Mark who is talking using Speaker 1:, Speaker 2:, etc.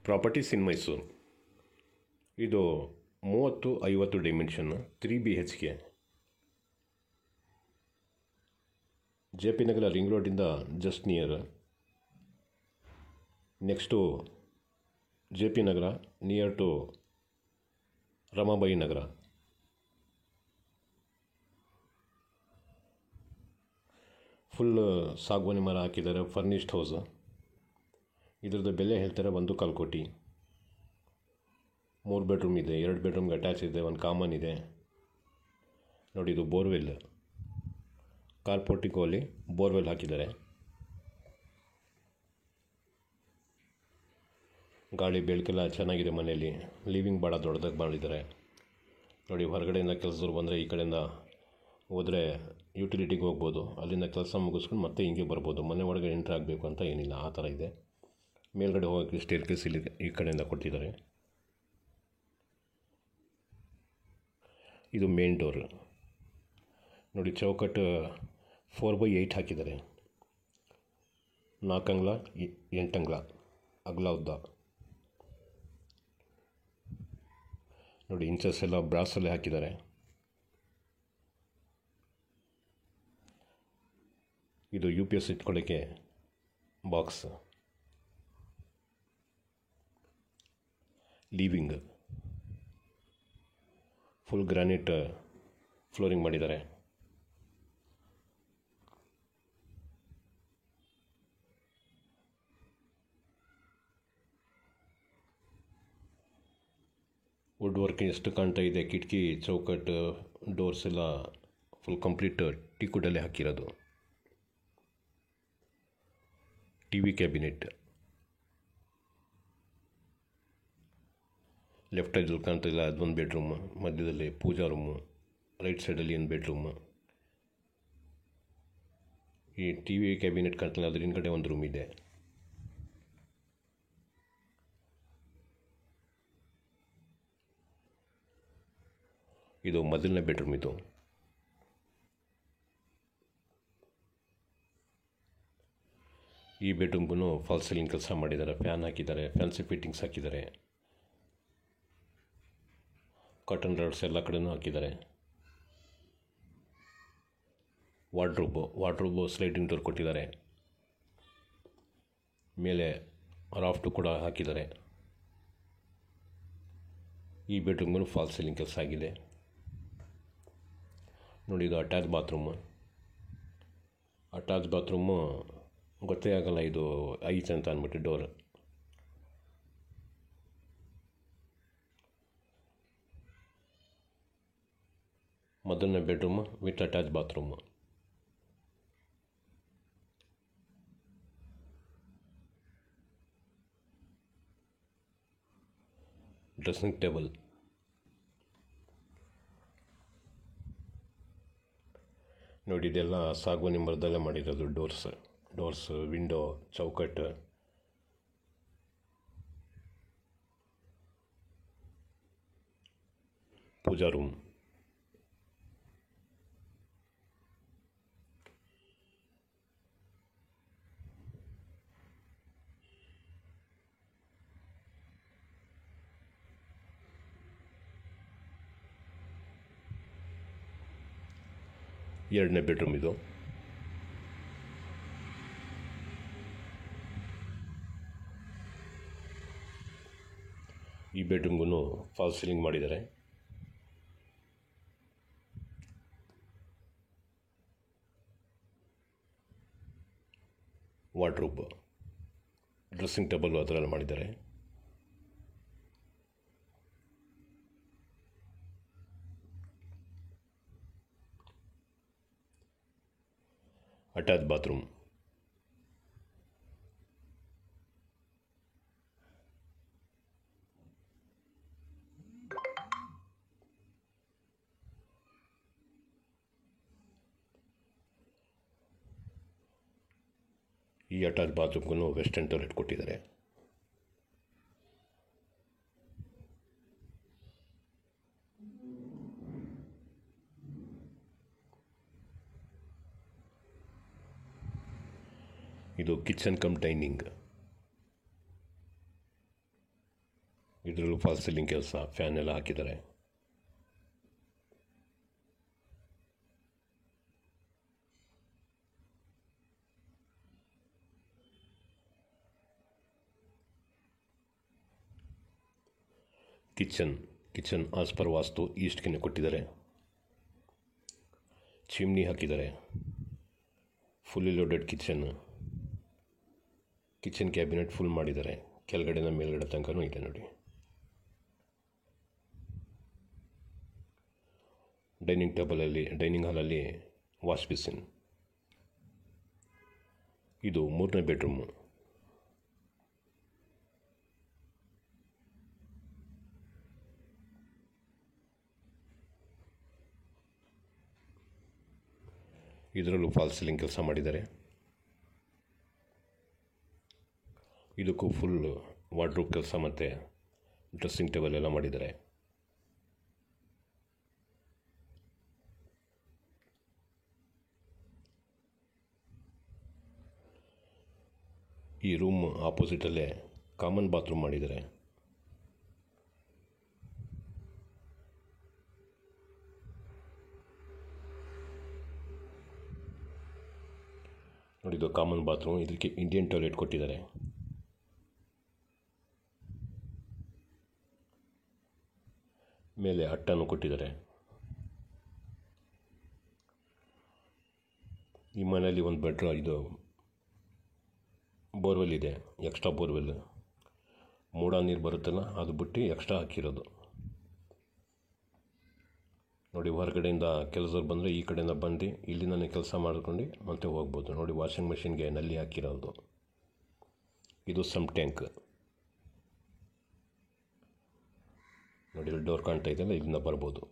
Speaker 1: Properties ಇನ್ ಮೈಸೂರು. ಇದು 30-50 dimension 3 BHK. JP Nagar ring ರೋಡಿಂದ just near. Next JP Nagar near to Ramabai Nagar. Full ಸಾಗವಾನಿ ಮರ ಹಾಕಿದ್ದಾರೆ. Furnished house. ಇದ್ರದ್ದು ಬೆಲೆ ಹೇಳ್ತಾರೆ 1.25 ಕೋಟಿ. 3 ಬೆಡ್ರೂಮ್ ಇದೆ, 2 ಬೆಡ್ರೂಮ್ಗೆ ಅಟ್ಯಾಚ್ ಇದೆ, 1 ಕಾಮನ್ ಇದೆ. ನೋಡಿ, ಇದು ಬೋರ್ವೆಲ್. ಕಾರ್ ಪೋರ್ಟಿಕೋಲಿ ಬೋರ್ವೆಲ್ ಹಾಕಿದ್ದಾರೆ. ಗಾಳಿ ಬೆಳಕೆಲ್ಲ ಚೆನ್ನಾಗಿದೆ ಮನೆಯಲ್ಲಿ. ಲಿವಿಂಗ್ ಭಾಳ ದೊಡ್ಡದಾಗಿ ಮಾಡಿದ್ದಾರೆ. ನೋಡಿ, ಹೊರಗಡೆಯಿಂದ ಕೆಲಸದವ್ರು ಬಂದರೆ ಈ ಕಡೆಯಿಂದ ಹೋದರೆ ಯುಟಿಲಿಟಿಗೆ ಹೋಗ್ಬೋದು. ಅಲ್ಲಿಂದ ಕೆಲಸ ಮುಗಿಸ್ಕೊಂಡು ಮತ್ತೆ ಹಿಂಗೆ ಬರ್ಬೋದು. ಮನೆ ಒಳಗೆ ಎಂಟ್ರ್ ಆಗಬೇಕು ಅಂತ ಏನಿಲ್ಲ, ಆ ಥರ ಇದೆ. ಮೇಲ್ಗಡೆ ಹೋಗೋಕ್ಕೆ ಸ್ಟೇರ್ಕೇಸ್ ಇಲ್ಲಿ ಈ ಕಡೆಯಿಂದ ಕೊಟ್ಟಿದ್ದಾರೆ. ಇದು ಮೇನ್ ಡೋರ್. ನೋಡಿ, ಚೌಕಟ್ಟು 4x8 ಹಾಕಿದ್ದಾರೆ. 4 ಅಂಗ್ಲ 8 ಅಂಗ್ಲ ಅಗಲ ಉದ್ದ. ನೋಡಿ, ಇಂಚಸ್ ಎಲ್ಲ ಬ್ರಾಸಲ್ಲೇ ಹಾಕಿದ್ದಾರೆ. ಇದು UPS ಇಟ್ಕೊಳ್ಳೋಕ್ಕೆ box. Living full granite flooring ಮಾಡಿದ್ದಾರೆ. ವುಡ್ ವರ್ಕ್ ಎಷ್ಟು ಕಾಣ್ತಾ ಇದೆ. ಕಿಟಕಿ, ಚೌಕಟ್ಟು, ಡೋರ್ಸ್ ಎಲ್ಲ ಫುಲ್ ಕಂಪ್ಲೀಟ್ ಟೀಕುಡಲ್ಲೇ ಹಾಕಿರೋದು. TV cabinet. ಲೆಫ್ಟ್ ಸೈಡಲ್ಲಿ ಕಾಣ್ತಾ ಇಲ್ಲ, ಅದೊಂದು ಬೆಡ್ರೂಮ್. ಮಧ್ಯದಲ್ಲಿ ಪೂಜಾ ರೂಮು. ರೈಟ್ ಸೈಡಲ್ಲಿ ಒಂದು ಬೆಡ್ರೂಮ್. ಈ TV ಕ್ಯಾಬಿನೆಟ್ ಕಾಣ್ತಿಲ್ಲ, ಅದ್ರ ಹಿಂದ್ಗಡೆ ಒಂದು ರೂಮ್ ಇದೆ. ಇದು ಮೊದಲನೇ ಬೆಡ್ರೂಮ್. ಇದು ಈ ಬೆಡ್ರೂಮ್ಗೂ ಫಾಲ್ಸ್ ಸೀಲಿಂಗ್ ಕೆಲಸ ಮಾಡಿದ್ದಾರೆ. ಫ್ಯಾನ್ ಹಾಕಿದ್ದಾರೆ, ಫ್ಯಾನ್ಸಿ ಫಿಟ್ಟಿಂಗ್ಸ್ ಹಾಕಿದ್ದಾರೆ. ಕಾಟನ್ ರಾಡ್ಸ್ ಎಲ್ಲ ಕಡೆನೂ ಹಾಕಿದ್ದಾರೆ. ವಾರ್ಡ್ರೋಬು ಸ್ಲೈಡಿಂಗ್ ಡೋರ್ ಕೊಟ್ಟಿದ್ದಾರೆ. ಮೇಲೆ ರಾಫ್ಟು ಕೂಡ ಹಾಕಿದ್ದಾರೆ. ಈ ಬೆಡ್ರೂಮ್ಗೂ ಫಾಲ್ಸ್ ಸೀಲಿಂಗ್ ಕೆಲಸ ಆಗಿದೆ. ನೋಡಿ, ಇದು ಅಟ್ಯಾಚ್ ಬಾತ್ರೂಮು. ಗೊತ್ತೇ ಆಗಲ್ಲ ಇದು ಐಚ್ ಅಂತ ಅಂದ್ಬಿಟ್ಟು ಡೋರ್. ಮೊದಲನೇ bedroom with attach bathroom. Dressing table. ನೋಡಿ, ಇದೆಲ್ಲ ಸಾಗವಾನಿ ಮರದಲ್ಲೇ ಮಾಡಿರೋದು. ಡೋರ್ಸ್, ವಿಂಡೋ, ಚೌಕಟ್ಟು. ಪೂಜಾ ರೂಮ್. ಎರಡನೇ ಬೆಡ್ರೂಮ್ ಇದು. ಈ ಬೆಡ್ರೂಮ್ಗೂ ಫಾಲ್ಸ್ ಸೀಲಿಂಗ್ ಮಾಡಿದ್ದಾರೆ. ವಾರ್ಡ್ರೋಬ್, ಡ್ರೆಸ್ಸಿಂಗ್ ಟೇಬಲ್ ಅದರಲ್ಲಿ ಮಾಡಿದ್ದಾರೆ. Attach bathroom. ಈ ಅಟ್ಯಾಚ್ ಬಾತ್ರೂಮ್ಗೂ ವೆಸ್ಟರ್ನ್ ಟಾಯ್ಲೆಟ್ ಕೊಟ್ಟಿದ್ದಾರೆ. ಇದು ಕಿಚನ್ ಕಮ್ ಡೈನಿಂಗ್. ಇದರಲ್ಲೂ ಫಾಲ್ಸ್ ಸೀಲಿಂಗ್ ಕೆಲಸ, ಫ್ಯಾನ್ ಎಲ್ಲ ಹಾಕಿದ್ದಾರೆ. ಕಿಚನ್ ಆಸ್ ಪರ್ ವಾಸ್ತು ಈಸ್ಟ್ಗೆ ಕೊಟ್ಟಿದ್ದಾರೆ. ಚಿಮ್ನಿ ಹಾಕಿದ್ದಾರೆ. Fully loaded kitchen cabinet full ಮಾಡಿದ್ದಾರೆ. ಕೆಳಗಡೆನ ಮೇಲ್ಗಡೆ ತನಕನೂ ಇದೆ ನೋಡಿ. ಡೈನಿಂಗ್ ಹಾಲಲ್ಲಿ ವಾಶ್ ಬೇಸಿನ್. ಇದು 3ನೇ ಬೆಡ್ರೂಮು. ಇದರಲ್ಲೂ ಫಾಲ್ಸ್ ಸೀಲಿಂಗ್ ಕೆಲಸ ಮಾಡಿದ್ದಾರೆ. ಇದಕ್ಕೂ ಫುಲ್ ವಾರ್ಡ್ರೋಬ್ ಕೆಲಸ ಮತ್ತು ಡ್ರೆಸ್ಸಿಂಗ್ ಟೇಬಲ್ ಎಲ್ಲ ಮಾಡಿದ್ದಾರೆ. ಈ ರೂಮ್ ಆಪೋಸಿಟಲ್ಲೇ ಕಾಮನ್ ಬಾತ್ರೂಮ್ ಮಾಡಿದ್ದಾರೆ. ನೋಡಿ, ಇದು ಕಾಮನ್ ಬಾತ್ರೂಮ್. ಇದಕ್ಕೆ ಇಂಡಿಯನ್ ಟಾಯ್ಲೆಟ್ ಕೊಟ್ಟಿದ್ದಾರೆ. ಮೇಲೆ ಹಟ್ಟನ್ನು ಕೊಟ್ಟಿದ್ದಾರೆ. ಈ ಮನೆಯಲ್ಲಿ ಒಂದು ಇದು ಬೋರ್ವೆಲ್ ಇದೆ, ಎಕ್ಸ್ಟ್ರಾ ಬೋರ್ವೆಲ್. ಮೂಡ ನೀರು ಬರುತ್ತಲ್ಲ, ಅದು ಬಿಟ್ಟು ಎಕ್ಸ್ಟ್ರಾ ಹಾಕಿರೋದು ನೋಡಿ. ಹೊರಗಡೆಯಿಂದ ಕೆಲಸದವ್ರು ಬಂದರೆ ಈ ಕಡೆಯಿಂದ ಬಂದು ಇಲ್ಲಿಂದನೇ ಕೆಲಸ ಮಾಡ್ಕೊಂಡು ಮತ್ತೆ ಹೋಗ್ಬೋದು ನೋಡಿ. ವಾಷಿಂಗ್ ಮೆಷಿನ್ಗೆ ನಲ್ಲಿ ಹಾಕಿರೋದು. ಇದು ಸಮ್ ಟ್ಯಾಂಕ್ ನೋಡಿ. ಇಲ್ಲಿ ಡೋರ್ ಕಾಣ್ತಾ ಇದೆಯಲ್ಲ, ಇಲ್ಲಿಂದ ಬರ್ಬೋದು.